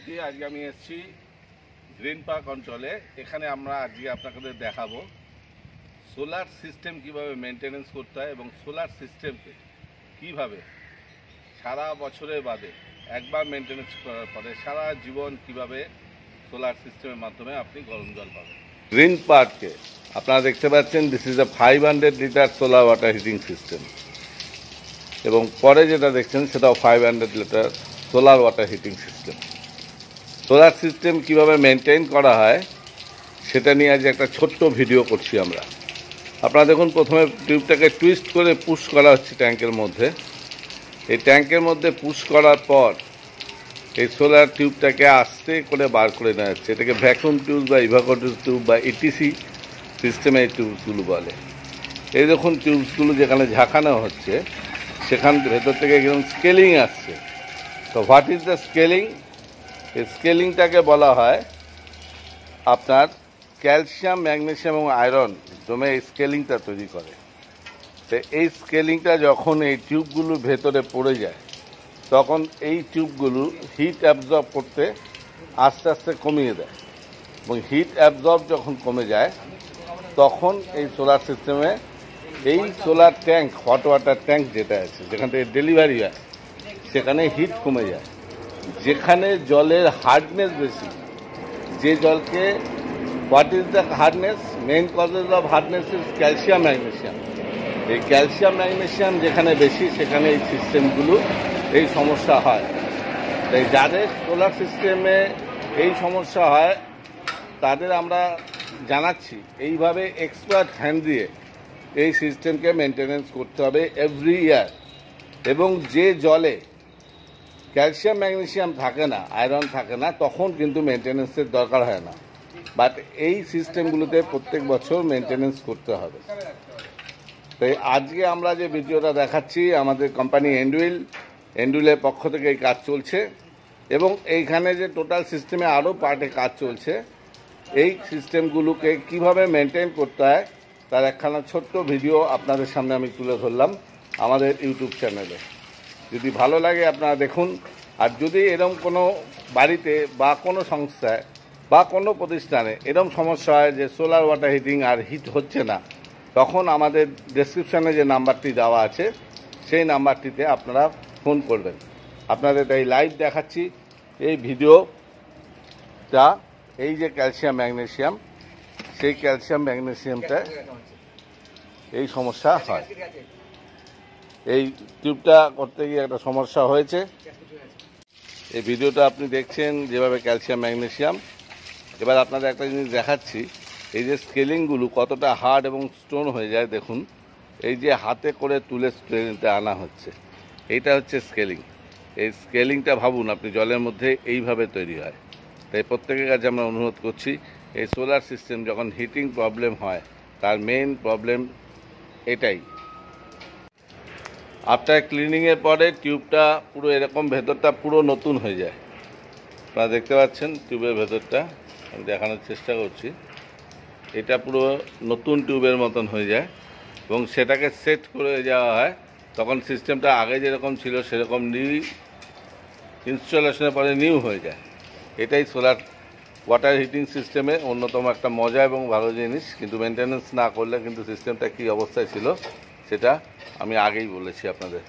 সভাপতি। আজকে আমি এসেছি গ্রিন পার্ক অঞ্চলে। এখানে আমরা আজকে আপনাদের দেখাবো সোলার সিস্টেম কিভাবে মেনটেনেন্স করতে হয় এবং সোলার সিস্টেমকে কিভাবে সারা বছরের বাদে একবার মেনটেনেন্স করার পরে সারা জীবন কিভাবে সোলার সিস্টেমের মাধ্যমে আপনি গরম জল পাবেন। গ্রিন পার্কে আপনারা দেখতে পাচ্ছেন this is a 500 litre solar water heating system এবং পরে যেটা দেখছেন সেটাও 500 litre solar water heating system. Solar system কিভাবে মেনটেন করা হয় সেটা নিয়ে আজ একটা ছোট্ট ভিডিও করছি আমরা। আপনারা দেখুন, প্রথমে টিউবটাকে টুইস্ট করে পুশ করা হচ্ছে ট্যাঙ্কের মধ্যে। এই ট্যাঙ্কের মধ্যে পুশ করার পর এই সোলার টিউবটাকে আস্তে করে বার করে নেওয়া হচ্ছে। এটাকে ভ্যাকুয়াম টিউব বা ইভাপোরেটর টিউব বা ইটিসি সিস্টেমে এই টিউবসগুলো বলে। এই দেখুন টিউবসগুলো যেখানে ঝাঁকানো হচ্ছে সেখান ভেতর থেকে একদম স্কেলিং আসছে। তো হোয়াট ইজ দ্য স্কেলিং? এই স্কেলিংটাকে বলা হয় আপনার ক্যালসিয়াম, ম্যাগনেসিয়াম এবং আয়রন জমে এই স্কেলিংটা তৈরি করে। তো এই স্কেলিংটা যখন এই টিউবগুলোর ভেতরে পড়ে যায় তখন এই টিউবগুলো হিট অ্যাবজর্ব করতে আস্তে আস্তে কমিয়ে দেয় এবং হিট অ্যাবজর্ব যখন কমে যায় তখন এই সোলার সিস্টেমে এই solar tank, hot water tank যেটা আছে যেখান থেকে ডেলিভারি হয় সেখানে হিট কমে যায়। যেখানে জলের হার্ডনেস বেশি, যে জলকে what is the hardness? Main causes of hardness is calcium, magnesium. এই ক্যালসিয়াম, ম্যাগনেসিয়াম যেখানে বেশি সেখানে এই সিস্টেমগুলো এই সমস্যা হয়। তাই যাদের সোলার সিস্টেমে এই সমস্যা হয় তাদের আমরা জানাচ্ছি এইভাবে এক্সপার্ট হ্যান্ড দিয়ে এই সিস্টেমকে মেনটেনেন্স করতে হবে এভরি ইয়ার। এবং যে জলে ক্যালসিয়াম, ম্যাগনেসিয়াম থাকে না, আয়রন থাকে না, তখন কিন্তু মেনটেনেন্সের দরকার হয় না। বাট এই সিস্টেমগুলোতে প্রত্যেক বছর মেনটেনেন্স করতে হবে। তাই আজকে আমরা যে ভিডিওটা দেখাচ্ছি আমাদের কোম্পানি এন্ডুইলের পক্ষ থেকে এই কাজ চলছে এবং এইখানে যে টোটাল সিস্টেমে আরও পার্টে কাজ চলছে। এই সিস্টেমগুলোকে কিভাবে মেনটেন করতে হয় তার একখানা ছোট্ট ভিডিও আপনাদের সামনে আমি তুলে ধরলাম আমাদের ইউটিউব চ্যানেলে। যদি ভালো লাগে আপনারা দেখুন। আর যদি এরকম কোনো বাড়িতে বা কোনো সংস্থায় বা কোনো প্রতিষ্ঠানে এরকম সমস্যা হয় যে সোলার ওয়াটার হিটিং আর হিট হচ্ছে না, তখন আমাদের ডেসক্রিপশানে যে নাম্বারটি দেওয়া আছে সেই নাম্বারটিতে আপনারা ফোন করবেন। আপনাদের তাই লাইভ দেখাচ্ছি এই ভিডিওটা। এই যে ক্যালসিয়াম, ম্যাগনেসিয়াম, সেই ক্যালসিয়াম, ম্যাগনেসিয়ামটা এই সমস্যা হয়। এই টিউবটা করতে গিয়ে একটা সমস্যা হয়েছে। এই ভিডিওটা আপনি দেখছেন যেভাবে ক্যালসিয়াম, ম্যাগনেসিয়াম। এবার আপনাদের একটা জিনিস দেখাচ্ছি, এই যে স্কেলিংগুলো কতটা হার্ড এবং স্টোন হয়ে যায় দেখুন। এই যে হাতে করে তুলে স্কেলিংটা আনা হচ্ছে, এইটা হচ্ছে স্কেলিং। এই স্কেলিংটা ভাবুন আপনি জলের মধ্যে এইভাবে তৈরি হয়। তাই প্রত্যেকের কাছে আমরা অনুরোধ করছি, এই সোলার সিস্টেম যখন হিটিং প্রবলেম হয় তার মেইন প্রবলেম এটাই। আফটার ক্লিনিংয়ের পরে টিউবটা পুরো এরকম ভেতরটা পুরো নতুন হয়ে যায়। আপনারা দেখতে পাচ্ছেন টিউবের ভেতরটা, আমি দেখানোর চেষ্টা করছি। এটা পুরো নতুন টিউবের মতন হয়ে যায় এবং সেটাকে সেট করে যাওয়া হয়। তখন সিস্টেমটা আগে যেরকম ছিল সেরকম নিউ ইনস্টলেশনের পরে নিউ হয়ে যায়। এটাই সোলার ওয়াটার হিটিং সিস্টেমে অন্যতম একটা মজা এবং ভালো জিনিস। কিন্তু মেনটেনেন্স না করলে কিন্তু সিস্টেমটা কী অবস্থায় ছিল সেটা আমি আগেই বলেছি আপনাদের।